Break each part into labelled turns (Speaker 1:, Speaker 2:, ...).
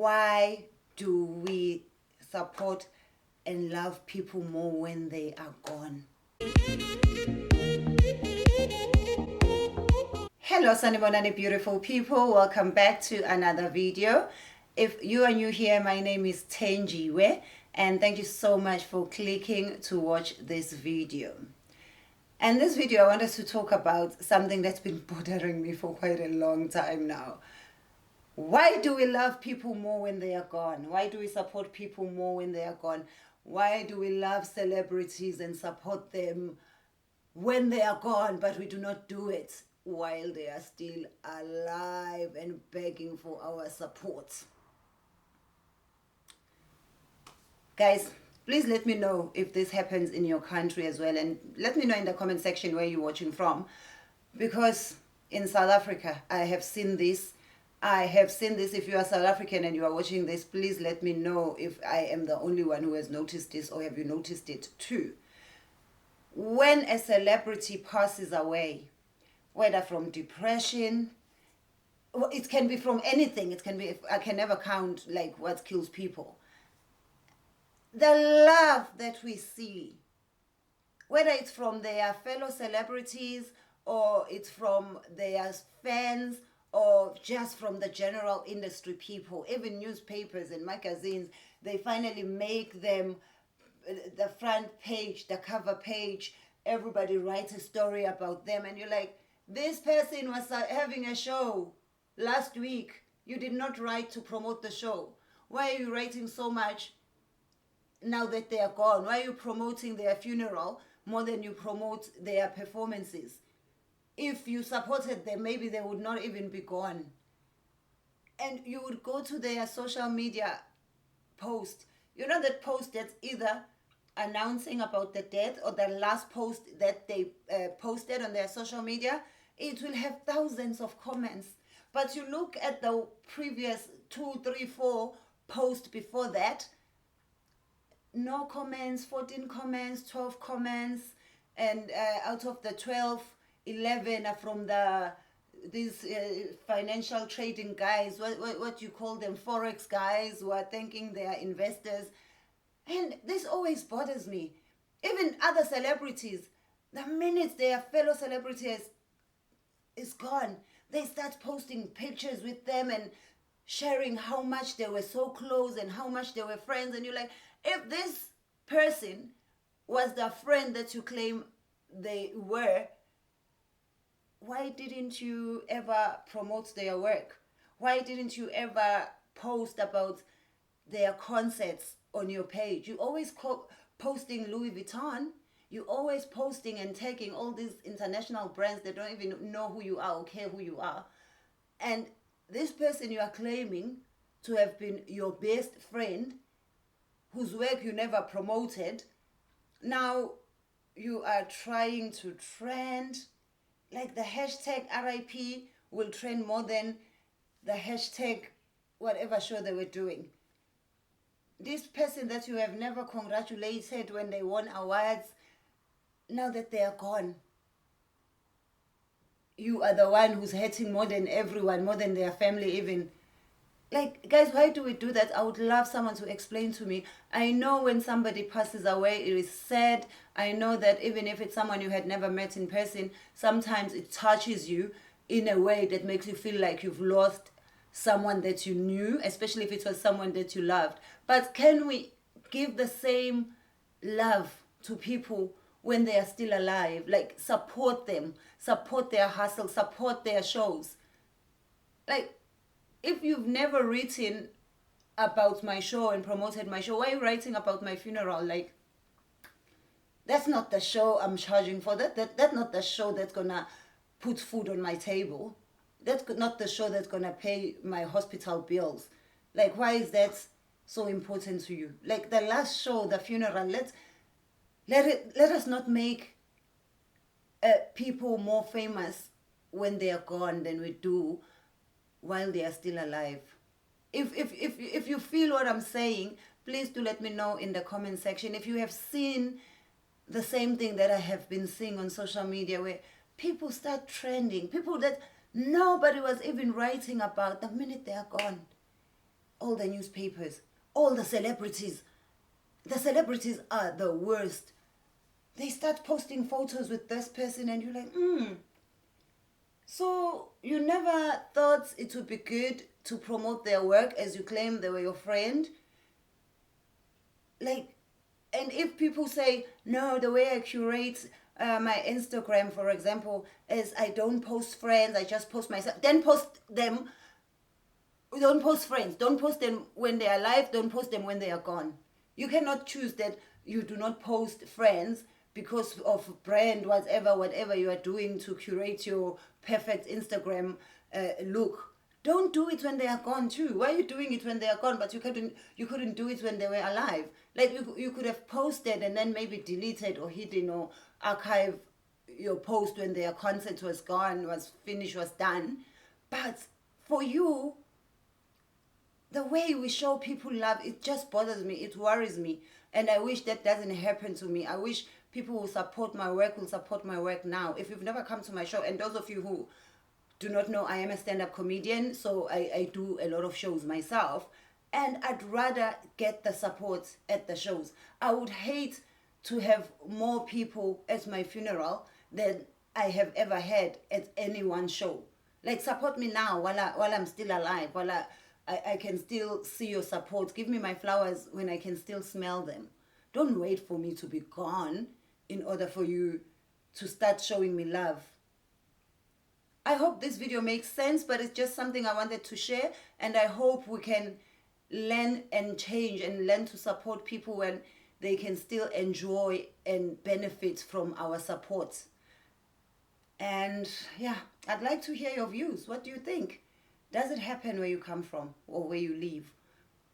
Speaker 1: Why do we support and love people more when they are gone? Hello Sanibonani beautiful people, welcome back to another video. If you are new here, my name is Thenjiwe and thank you so much for clicking to watch this video. And this video I want us to talk about something that's been bothering me for quite a long time now. Why do we love people more when they are gone? Why do we support people more when they are gone? Why do we love celebrities and support them when they are gone, but we do not do it while they are still alive and begging for our support? Guys, please let me know if this happens in your country as well, and let me know in the comment section where you're watching from, because in South Africa I have seen this. If you are South African and you are watching this, please let me know if I am the only one who has noticed this, or have you noticed it too. When a celebrity passes away, whether from depression, it can be from anything, it can be, I can never count like what kills people. The love that we see, whether it's from their fellow celebrities or it's from their fans or just from the general industry people, even newspapers and magazines, they finally make them the front page, the cover page. Everybody writes a story about them and you're like, this person was having a show last week. You did not write to promote the show. Why are you writing so much now that they are gone? Why are you promoting their funeral more than you promote their performances? If you supported them, maybe they would not even be gone. And you would go to their social media post. You know that post that's either announcing about the death or the last post that they posted on their social media, it will have thousands of comments. But you look at the previous 2, 3, 4 posts before that, no comments, 14 comments, 12 comments, and out of the 12, 11 are from these financial trading guys, what you call them, forex guys, who are thanking their investors. And this always bothers me. Even other celebrities, the minute their fellow celebrity is gone, they start posting pictures with them and sharing how much they were so close and how much they were friends. And you're like, if this person was the friend that you claim they were, why didn't you ever promote their work? Why didn't you ever post about their concerts on your page? You always posting Louis Vuitton. You always posting and tagging all these international brands that don't even know who you are or care who you are. And this person you are claiming to have been your best friend, whose work you never promoted, now you are trying to trend. Like the hashtag RIP will trend more than the hashtag whatever show they were doing. This person that you have never congratulated when they won awards, now that they are gone, you are the one who's hurting more than everyone, more than their family even. Like, guys, why do we do that? I would love someone to explain to me. I know when somebody passes away, it is sad. I know that even if it's someone you had never met in person, sometimes it touches you in a way that makes you feel like you've lost someone that you knew, especially if it was someone that you loved. But can we give the same love to people when they are still alive? Like, support them, support their hustle, support their shows. Like, if you've never written about my show and promoted my show, why are you writing about my funeral? Like, that's not the show I'm charging for. That's not the show that's gonna put food on my table. That's not the show that's gonna pay my hospital bills. Like, why is that so important to you? Like, the last show, the funeral, let us not make people more famous when they are gone than we do while they are still alive. If you feel what I'm saying, please do let me know in the comment section. If you have seen the same thing that I have been seeing on social media, where people start trending, people that nobody was even writing about, the minute they are gone, all all the newspapers, all the celebrities. The celebrities are the worst. They start posting photos with this person and you're like, So you never thought it would be good to promote their work as you claim they were your friend? Like, and if people say, no, the way I curate my Instagram, for example, is I don't post friends, I just post myself, then post them. Don't post friends. Don't post them when they are alive. Don't post them when they are gone. You cannot choose that you do not post friends because of brand, whatever you are doing to curate your perfect Instagram look. Don't do it when they are gone too. Why are you doing it when they are gone, but you couldn't do it when they were alive? Like you could have posted and then maybe deleted or hidden or archive your post when their concert was gone, was finished, was done. But for you, the way we show people love, it just bothers me. It worries me. And I wish that doesn't happen to me. I wish people will support my work now. If you've never come to my show, and those of you who do not know, I am a stand-up comedian, so I do a lot of shows myself. And I'd rather get the support at the shows. I would hate to have more people at my funeral than I have ever had at any one show. Like, support me now while I'm still alive, while I can still see your support. Give me my flowers when I can still smell them. Don't wait for me to be gone in order for you to start showing me love. I hope this video makes sense, but it's just something I wanted to share, and I hope we can learn and change and learn to support people when they can still enjoy and benefit from our support. And yeah, I'd like to hear your views. What do you think? Does it happen where you come from or where you live?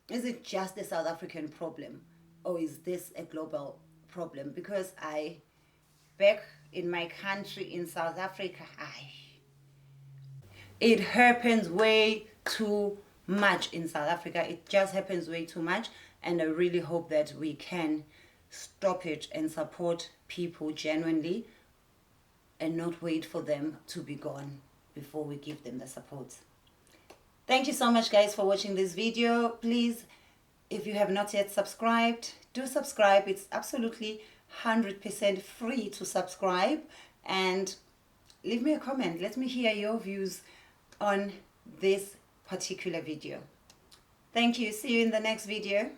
Speaker 1: Is it just a South African problem, or is this a global problem? Because back in my country in South Africa, it happens way too much in South Africa. It just happens way too much, and I really hope that we can stop it and support people genuinely and not wait for them to be gone before we give them the support. Thank you so much, guys, for watching this video. Please, if you have not yet subscribed, do subscribe. It's absolutely 100% free to subscribe. And leave me a comment. Let me hear your views on this particular video. Thank you. See you in the next video.